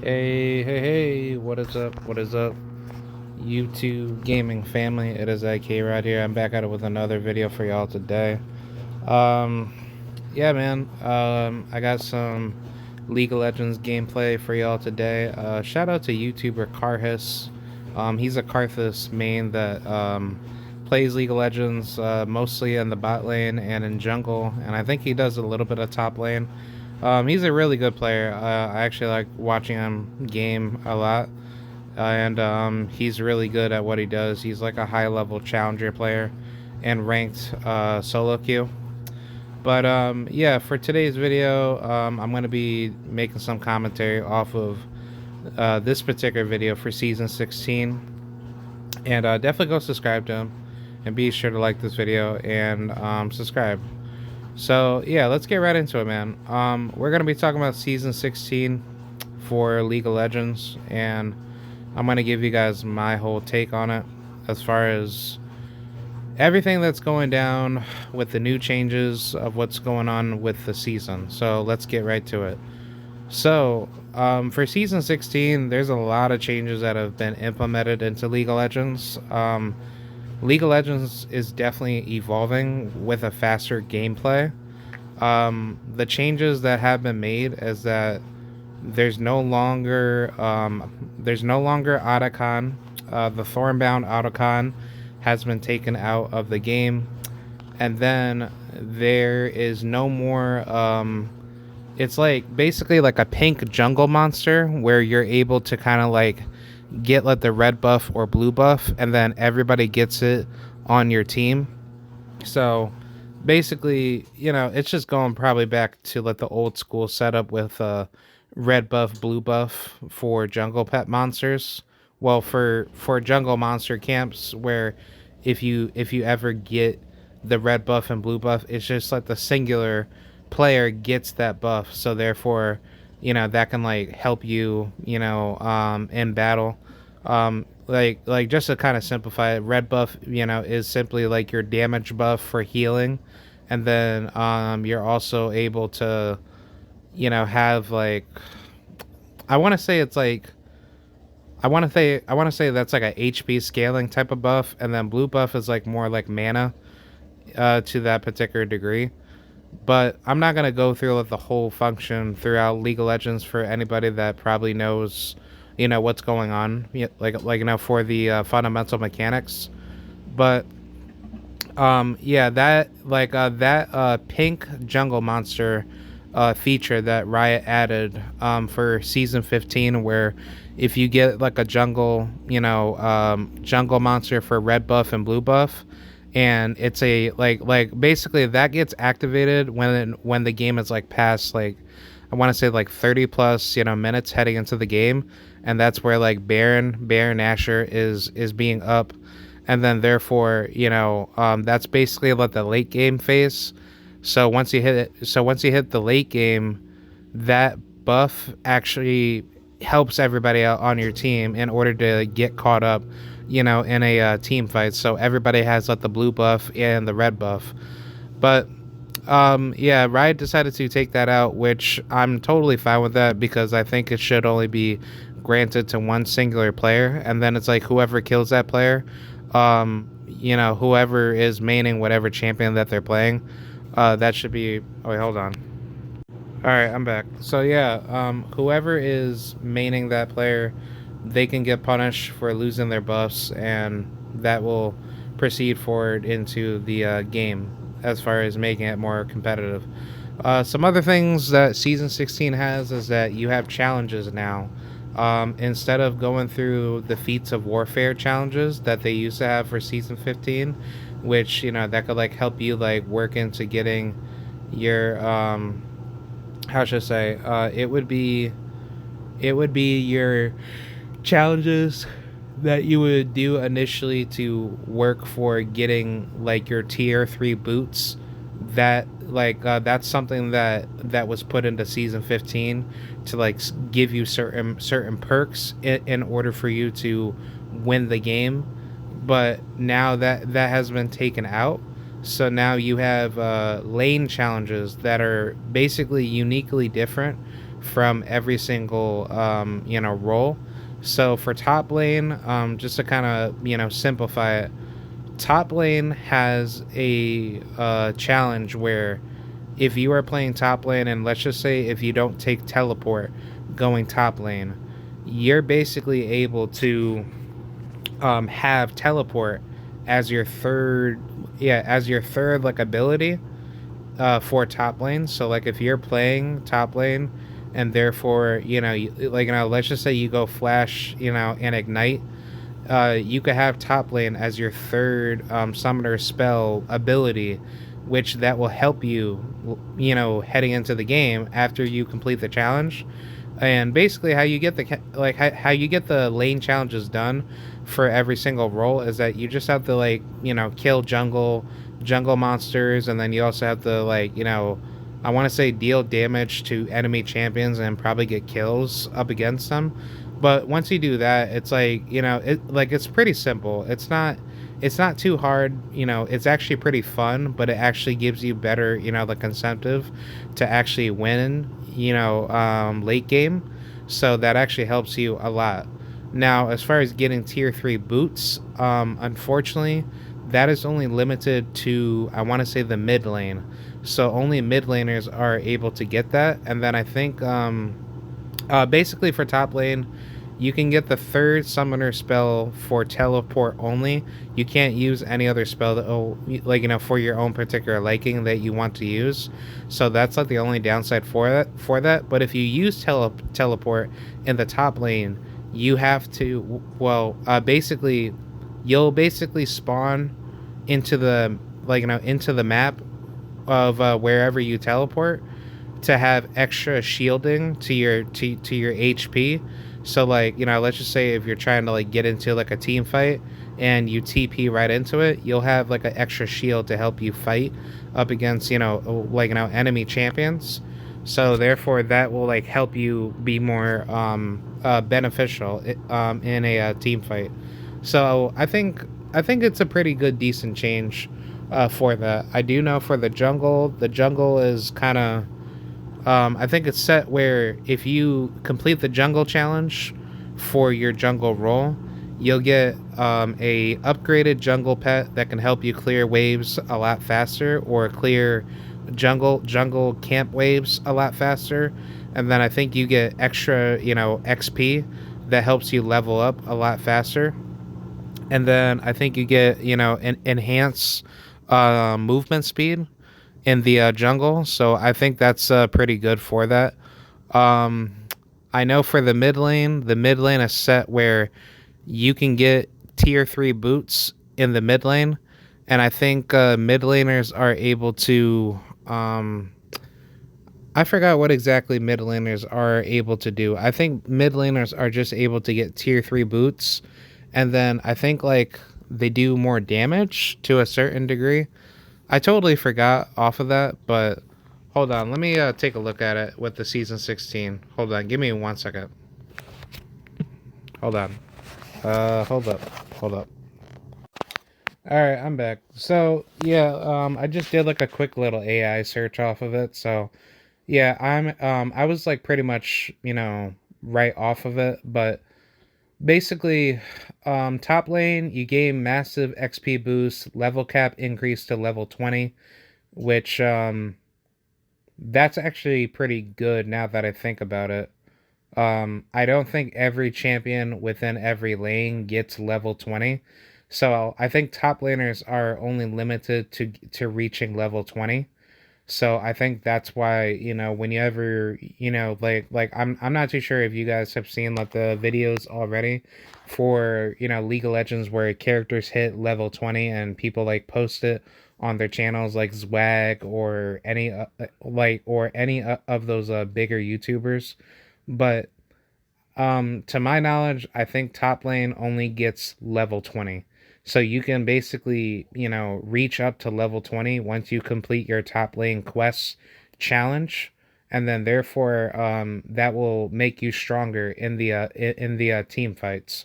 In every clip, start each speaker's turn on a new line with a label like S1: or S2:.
S1: Hey, what is up? What is up? YouTube gaming family, it is IK right here. I'm back at it with another video for y'all today. Um, yeah, man. I got some League of Legends gameplay for y'all today. Shout out to YouTuber Karthus. He's a Karthus main that plays League of Legends mostly in the bot lane and in jungle, and I think he does a little bit of top lane. He's a really good player. I actually like watching him game a lot, and he's really good at what he does. He's like a high-level challenger player and ranked solo queue. But yeah, for today's video, I'm going to be making some commentary off of this particular video for Season 16. And definitely go subscribe to him. And be sure to like this video and subscribe. So yeah, let's get right into it, man. We're going to be talking about Season 16 for League of Legends. And I'm going to give you guys my whole take on it as far as everything that's going down with the new changes of what's going on with the season. So let's get right to it. So for Season 16, there's a lot of changes that have been implemented into League of Legends. League of Legends is definitely evolving with a faster gameplay. The changes that have been made is that there's no longer Otacon. The Thornbound Otacon has been taken out of the game, and then there is no more. It's like basically like a pink jungle monster where you're able to kind of like get like the red buff or blue buff, and then everybody gets it on your team. So basically, it's just going probably back to like the old school setup with red buff, blue buff for jungle pet monsters. Well, for jungle monster camps, where if you ever get the red buff and blue buff, it's just like the singular player gets that buff, so therefore that can like help you in battle. Like just to kind of simplify it, red buff is simply like your damage buff for healing, and then you're also able to have like, I want to say it's like, I want to say that's like a HP scaling type of buff, and then blue buff is like more like mana to that particular degree. But I'm not gonna go through like the whole function throughout League of Legends for anybody that probably knows, what's going on, like for the fundamental mechanics. But yeah, that pink jungle monster feature that Riot added for Season 15, where if you get like a jungle jungle monster for red buff and blue buff, and it's a like basically that gets activated when the game is like past, like I want to say like 30 plus minutes heading into the game, and that's where like Baron Nashor is being up, and then therefore that's basically like the late game phase. So once you hit the late game, that buff actually helps everybody out on your team in order to get caught up in a team fight. So everybody has like the blue buff and the red buff. But yeah, Riot decided to take that out, which I'm totally fine with that, because I think it should only be granted to one singular player, and then it's like whoever kills that player, whoever is maining whatever champion that they're playing, that should be. Oh wait, hold on. All right, I'm back. So yeah, whoever is maining that player, they can get punished for losing their buffs, and that will proceed forward into the game as far as making it more competitive. Some other things that Season 16 has is that you have challenges now. Instead of going through the Feats of Warfare challenges that they used to have for Season 15, which that could like help you like work into getting your how should I say, it would be your challenges that you would do initially to work for getting like your tier 3 boots. That that's something that was put into Season 15 to like give you certain perks in order for you to win the game. But now that has been taken out, so now you have lane challenges that are basically uniquely different from every single role. So for top lane, just to kind of simplify it, top lane has a challenge where if you are playing top lane, and let's just say if you don't take teleport going top lane, you're basically able to have teleport as your third, as your third like ability for top lane. So like if you're playing top lane, and therefore let's just say you go flash, and ignite, you could have top lane as your third summoner spell ability, which that will help you, heading into the game after you complete the challenge. And basically, how you get the how you get the lane challenges done for every single role is that you just have to kill jungle monsters, and then you also have to I want to say deal damage to enemy champions and probably get kills up against them. But once you do that, it's it's pretty simple. It's not too hard. It's actually pretty fun, but it actually gives you better, like incentive to actually win, late game. So that actually helps you a lot. Now, as far as getting tier 3 boots, unfortunately, that is only limited to, I want to say, the mid lane. So only mid laners are able to get that. And then I think, basically for top lane, you can get the third summoner spell for teleport only. You can't use any other spell that, for your own particular liking that you want to use. So that's like the only downside for that. But if you use teleport in the top lane, you have to, basically, you'll basically spawn into the into the map of wherever you teleport to have extra shielding to your HP. So let's just say if you're trying to get into a team fight and you TP right into it, you'll have an extra shield to help you fight up against enemy champions. So therefore that will help you be more beneficial in a team fight. So I think it's a pretty good decent change for that. I do know for the jungle is kind of, I think it's set where if you complete the jungle challenge for your jungle role, you'll get a upgraded jungle pet that can help you clear waves a lot faster, or clear jungle camp waves a lot faster. And then I think you get extra, XP that helps you level up a lot faster. And then I think you get, an enhanced movement speed in the jungle. So I think that's pretty good for that. Um, I know for the mid lane is set where you can get tier 3 boots in the mid lane. And I think mid laners are able to. I forgot what exactly mid laners are able to do. I think mid laners are just able to get tier 3 boots. And then I think they do more damage to a certain degree. I totally forgot off of that, but hold on. Let me take a look at it with the season 16. Hold on. Give me 1 second. Hold on. Hold up. Hold up. All right, I'm back. So, yeah, I just did a quick little AI search off of it. So, yeah, I was pretty much, right off of it, but basically, top lane, you gain massive XP boost, level cap increase to level 20, which that's actually pretty good now that I think about it. I don't think every champion within every lane gets level 20. So I think top laners are only limited to reaching level 20. So I think that's why, whenever, I'm not too sure if you guys have seen the videos already for, League of Legends where characters hit level 20 and people post it on their channels like Zwag or any of those bigger YouTubers. But to my knowledge, I think top lane only gets level 20. So you can basically, reach up to level 20 once you complete your top lane quest challenge, and then therefore that will make you stronger in the team fights.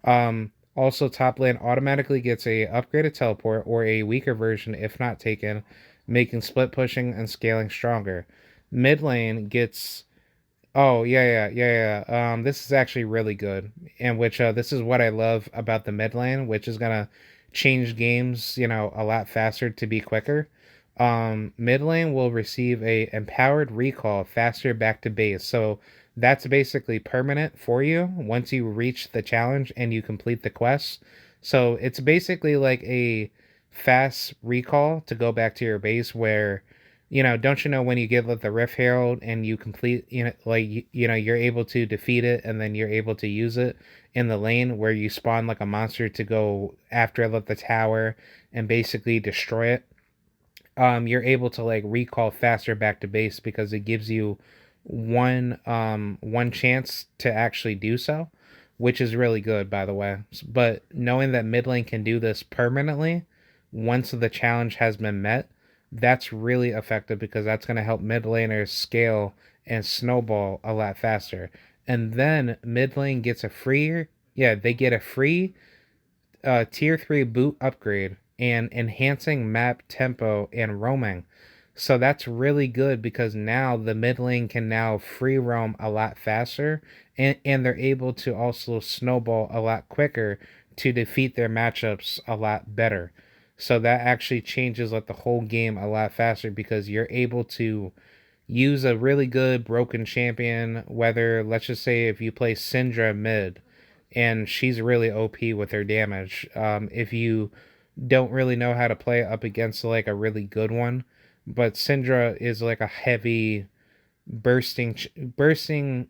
S1: Also, top lane automatically gets a upgraded teleport or a weaker version if not taken, making split pushing and scaling stronger. Mid lane gets Oh yeah. This is actually really good, in which this is what I love about the mid lane, which is gonna change games, a lot faster to be quicker. Mid lane will receive a empowered recall faster back to base, so that's basically permanent for you once you reach the challenge and you complete the quest. So it's basically like a fast recall to go back to your base where don't you know when you get like the Rift Herald and you complete, like you're able to defeat it and then you're able to use it in the lane where you spawn like a monster to go after like the tower and basically destroy it. You're able to like recall faster back to base because it gives you one chance to actually do so, which is really good by the way. But knowing that mid lane can do this permanently once the challenge has been met, that's really effective because that's going to help mid laners scale and snowball a lot faster. And then mid lane gets a free, yeah, they get a free tier 3 boot upgrade and enhancing map tempo and roaming. So that's really good because now the mid lane can now free roam a lot faster, and they're able to also snowball a lot quicker to defeat their matchups a lot better. So that actually changes like the whole game a lot faster because you're able to use a really good broken champion, whether let's just say if you play Syndra mid and she's really OP with her damage. If you don't really know how to play up against like a really good one, but Syndra is like a heavy bursting,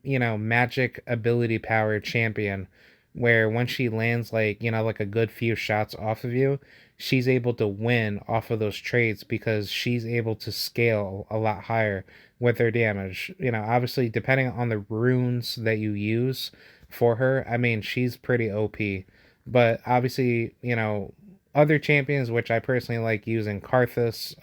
S1: magic ability power champion where once she lands like, like a good few shots off of you, she's able to win off of those trades because she's able to scale a lot higher with her damage. Obviously depending on the runes that you use for her, I mean, she's pretty OP. But obviously, other champions which I personally like using Karthus,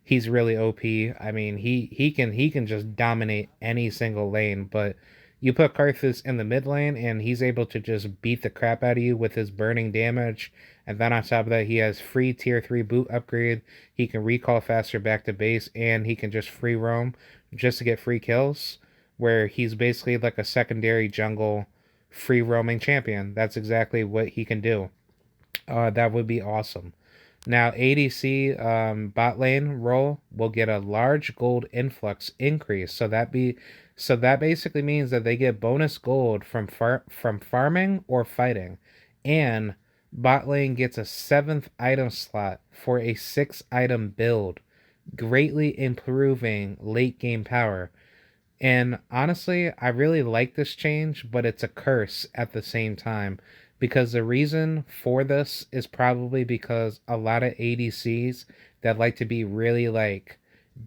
S1: he's really OP. I mean, he can just dominate any single lane, but you put Karthus in the mid lane and he's able to just beat the crap out of you with his burning damage. And then on top of that, he has free tier 3 boot upgrade. He can recall faster back to base and he can just free roam just to get free kills, where he's basically like a secondary jungle free roaming champion. That's exactly what he can do. That would be awesome. Now, ADC bot lane role will get a large gold influx increase. So that basically means that they get bonus gold from farming or fighting, and bot lane gets a seventh item slot for a 6 item build, greatly improving late game power. And honestly, I really like this change, but it's a curse at the same time because the reason for this is probably because a lot of ADCs that like to be really like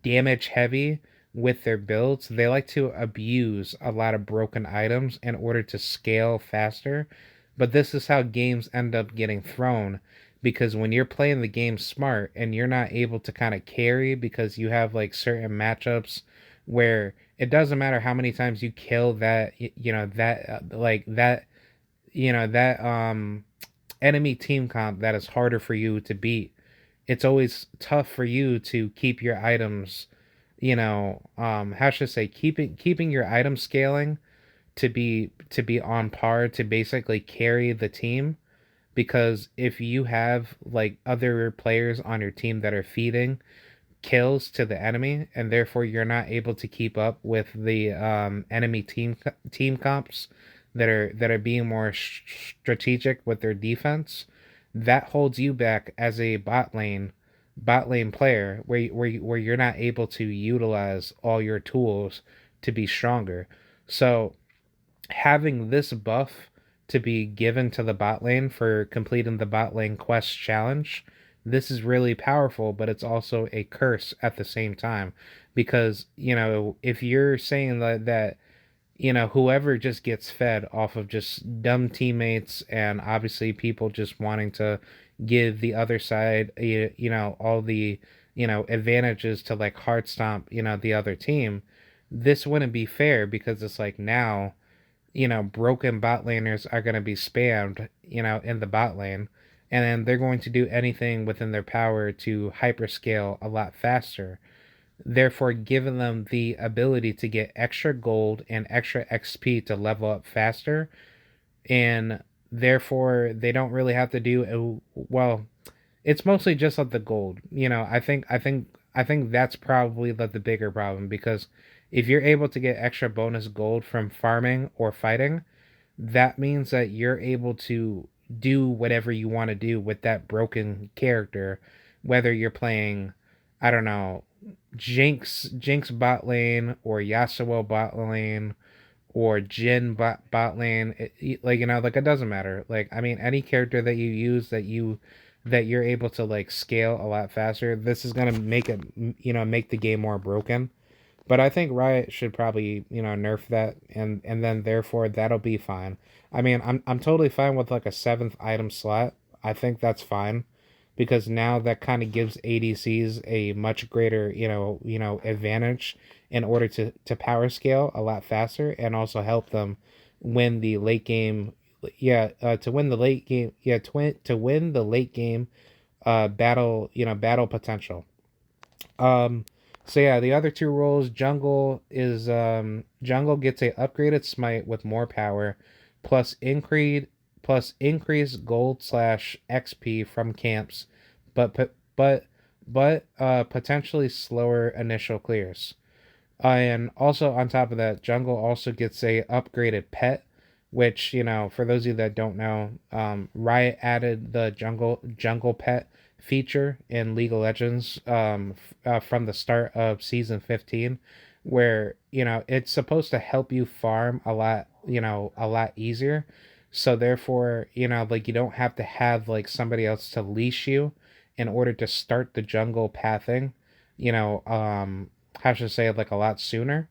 S1: damage heavy with their builds, they like to abuse a lot of broken items in order to scale faster. But this is how games end up getting thrown because when you're playing the game smart and you're not able to kind of carry because you have like certain matchups where it doesn't matter how many times you kill that that like that that enemy team comp that is harder for you to beat. It's always tough for you to keep your items, how should I say, keeping your item scaling to be on par to basically carry the team, because if you have like other players on your team that are feeding kills to the enemy and therefore you're not able to keep up with the enemy team comps that are being more strategic with their defense, that holds you back as a bot lane player where you're not able to utilize all your tools to be stronger. So having this buff to be given to the bot lane for completing the bot lane quest challenge, this is really powerful, but it's also a curse at the same time. Because, if you're saying that whoever just gets fed off of just dumb teammates and obviously people just wanting to give the other side, all the, advantages to like hard stomp, the other team, this wouldn't be fair because it's like now broken bot laners are going to be spammed, in the bot lane, and then they're going to do anything within their power to hyperscale a lot faster. therefore giving them the ability to get extra gold and extra XP to level up faster, and therefore they don't really have to do well. It's mostly just like the gold. I think that's probably the bigger problem, because if you're able to get extra bonus gold from farming or fighting, that means that you're able to do whatever you want to do with that broken character, whether you're playing, I don't know, Jinx bot lane, or Yasuo bot lane, or Jin bot lane. Like it doesn't matter. Like, I mean, any character that you use that you're able to like scale a lot faster, this is gonna make it, make the game more broken. But I think Riot should probably, nerf that, and then therefore that'll be fine. I mean, I'm totally fine with like a seventh item slot. I think that's fine, because now that kind of gives ADCs a much greater, advantage in order to power scale a lot faster, and also help them win the late game. Yeah, to win the late game. Yeah, to win the late game battle, battle potential. So yeah, the other two roles, jungle gets a upgraded smite with more power, plus increased gold slash XP from camps, but potentially slower initial clears. And also on top of that, jungle also gets a upgraded pet, which, for those of you that don't know, Riot added the jungle pet feature in League of Legends, from the start of season 15, where, it's supposed to help you farm a lot easier. So therefore, like, you don't have to have like somebody else to leash you in order to start the jungle pathing, you know, um, how should I say it, like a lot sooner.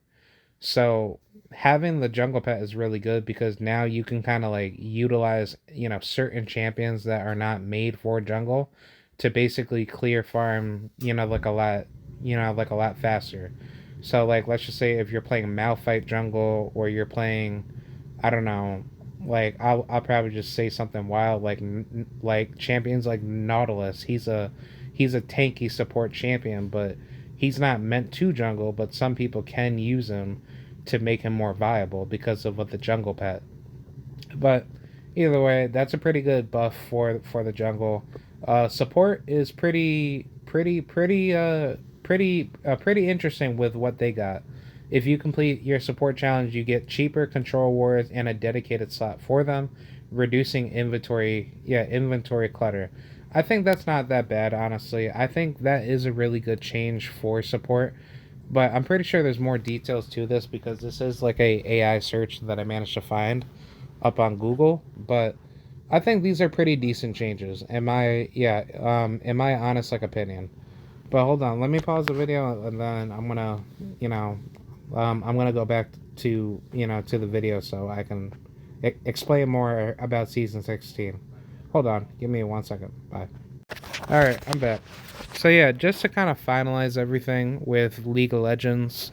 S1: So having the jungle pet is really good, because now you can kind of like utilize, certain champions that are not made for jungle to basically clear farm, like a lot faster. So like, let's just say if you're playing Malphite jungle, or you're playing, I don't know, like I'll probably just say something wild, like champions like Nautilus. He's a tanky support champion, but he's not meant to jungle, but some people can use him to make him more viable because of what the jungle pet. But either way, that's a pretty good buff for the jungle. Support is pretty interesting with what they got. If you complete your support challenge, you get cheaper control wards and a dedicated slot for them, reducing inventory clutter. I think that's not that bad, honestly. I think that is a really good change for support, but I'm pretty sure there's more details to this, because this is like a AI search that I managed to find up on Google. But I think these are pretty decent changes, in my honest like opinion. But hold on, let me pause the video, and then you know, I'm gonna go back to the video so I can explain more about season 16. Hold on, give me 1 second. Bye. All right, I'm back. So yeah, just to kind of finalize everything with League of Legends,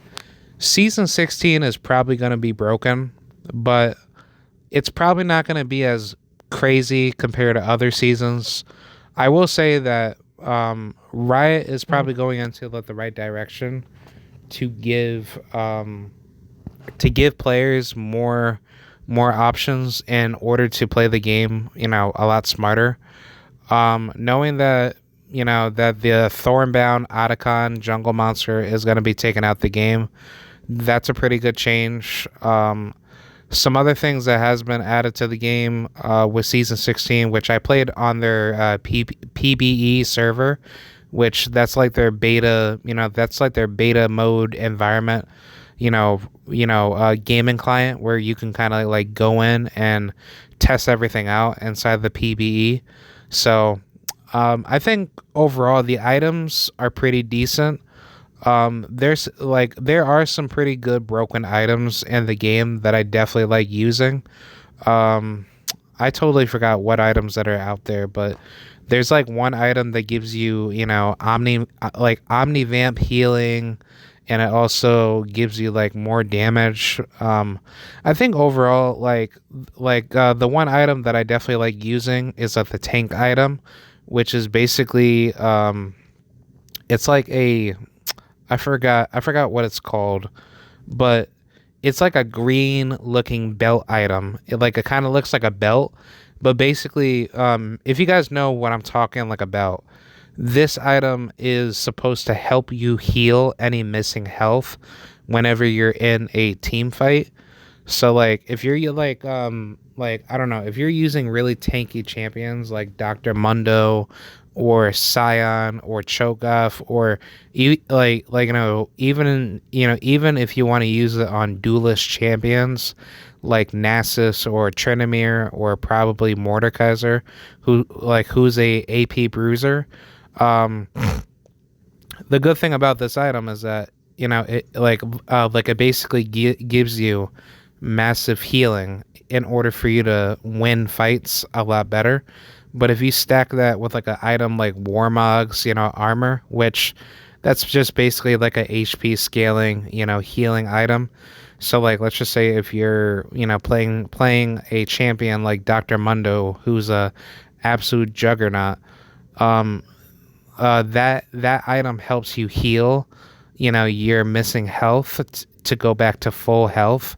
S1: season 16 is probably gonna be broken, but it's probably not gonna be as crazy compared to other seasons. I will say that Riot is probably going into the right direction to give players more options in order to play the game, a lot smarter. Knowing that that the Thornbound Otacon jungle monster is going to be taken out the game, that's a pretty good change. Some other things that has been added to the game with season 16, which I played on their PBE server, which that's like their beta mode environment, gaming client, where you can kind of like go in and test everything out inside the PBE. So I think overall the items are pretty decent. There are some pretty good broken items in the game that I definitely like using. Um, I totally forgot what items that are out there, but there's like one item that gives you, Omni Vamp healing, and it also gives you like more damage. I think overall, the one item that I definitely like using is like the tank item, which is basically it's like I forgot what it's called, but it's like a green looking belt item. It kind of looks like a belt, but basically, if you guys know what I'm talking like about, this item is supposed to help you heal any missing health whenever you're in a team fight. So like if you're like I don't know, if you're using really tanky champions like Dr. Mundo or Scion or Cho'Gath or even if you want to use it on duelist champions like Nasus or Tryndamere or probably Mordekaiser who's a AP bruiser. um the good thing about this item is that it basically gives you massive healing in order for you to win fights a lot better. But if you stack that with like an item like Warmog's, armor, which that's just basically like a HP scaling, healing item. So like let's just say if you're, playing a champion like Dr. Mundo, who's a absolute juggernaut, um that item helps you heal, your missing health to go back to full health.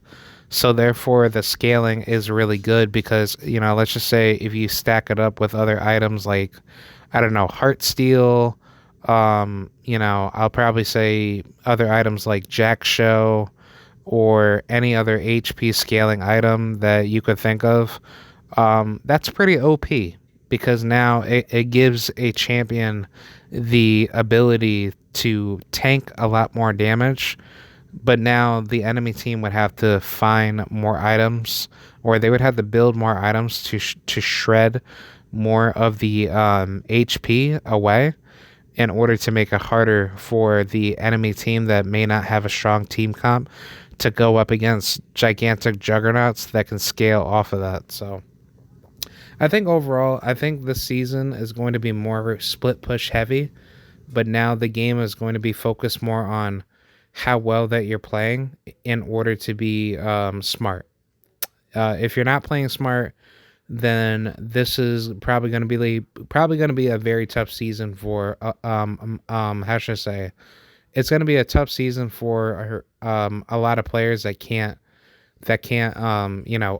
S1: So therefore, the scaling is really good because let's just say if you stack it up with other items like I don't know, Heart Steel, I'll probably say other items like Jack Show or any other HP scaling item that you could think of. That's pretty OP because now it gives a champion the ability to tank a lot more damage, but now the enemy team would have to find more items or they would have to build more items to shred more of the HP away in order to make it harder for the enemy team that may not have a strong team comp to go up against gigantic juggernauts that can scale off of that. So I think overall, I think this season is going to be more split push heavy, but now the game is going to be focused more on how well that you're playing in order to be smart. If you're not playing smart, then this is probably going to be a very tough season for how should I say, it's going to be a tough season for a lot of players that can't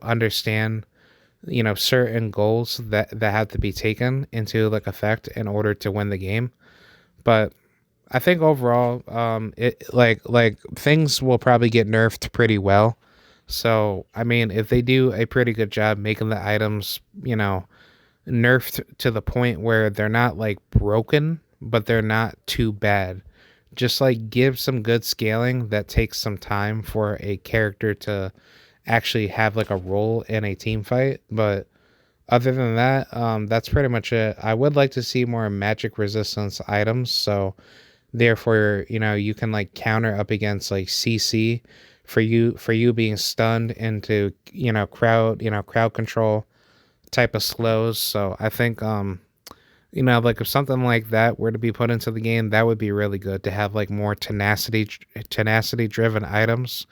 S1: understand certain goals that have to be taken into like effect in order to win the game. But I think overall, it like things will probably get nerfed pretty well. So I mean, if they do a pretty good job making the items, nerfed to the point where they're not like broken, but they're not too bad. Just like give some good scaling that takes some time for a character to actually have like a role in a team fight. But other than that, that's pretty much it. I would like to see more magic resistance items. So therefore, you can like counter up against like CC for you being stunned into, crowd control type of slows. So I think like if something like that were to be put into the game, that would be really good to have like more tenacity driven items.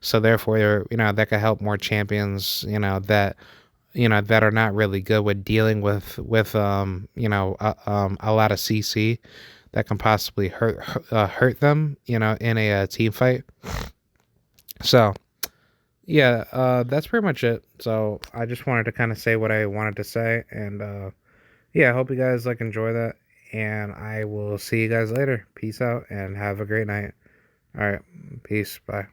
S1: So therefore, that could help more champions, that are not really good with dealing with a lot of CC that can possibly hurt them, in a team fight. So yeah, that's pretty much it. So I just wanted to kind of say what I wanted to say, and yeah, I hope you guys like enjoy that, and I will see you guys later. Peace out, and have a great night. All right, peace, bye.